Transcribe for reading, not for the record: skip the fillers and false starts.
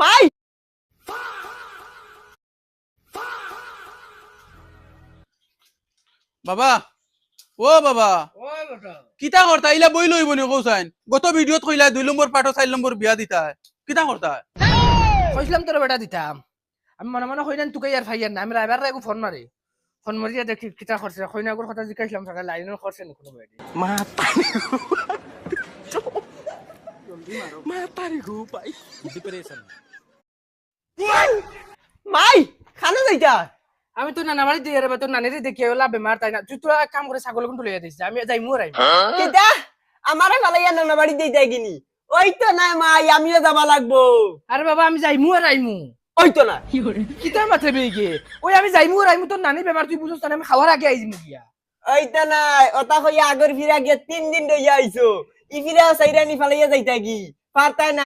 মাই বাবা ও বাবা কিতা করতা ইলা বই লইব নি কৌসাইন গত ভিডিওত কইলা 2 নম্বর পাঠো 4 নম্বর বিয়া দিতা কিতা করতা কইছিলাম তোর বেটা দিতাম আমি মনে মনে কইলেন তোকে আর ভাইয়ার না আমি রাইবার রাইগু ফোন মারি ফোন মারিয়া দেখি কিতা করছে কইনাগুর কথা জিজ্ঞাসলাম সকালে লাইনের করছে নি কোনো বেটি মাই খানা যাইতা আমি তো নানা বাড়ি দিয়ে রে তোর নানিরে দেখি ওলা বেমার তাই না তুই তোরা এক কাম করে ছাগল কোন লইয়া দিছিস আমি যাই মুরাই কেটা আমারে ফালাইয়া নানা বাড়ি যাইতা কিনি ওই তো না মাই আমিও যাবা লাগবো আরে বাবা আমি যাই মুরাই মু ওই তো না কিতা মাথে বেগে ওই আমি যাই মুরাই মু তোর নানি বেমার তুই বুঝছ না আমি খাওয়ার আগে আইছি মু গিয়া ওই তো না ওটা কইয়া আগর ফিরা গিয়ে 3 দিন রইয়া আইছো ই ফিরা সাইরানি ফালাইয়া যাইতা কি পারতাই না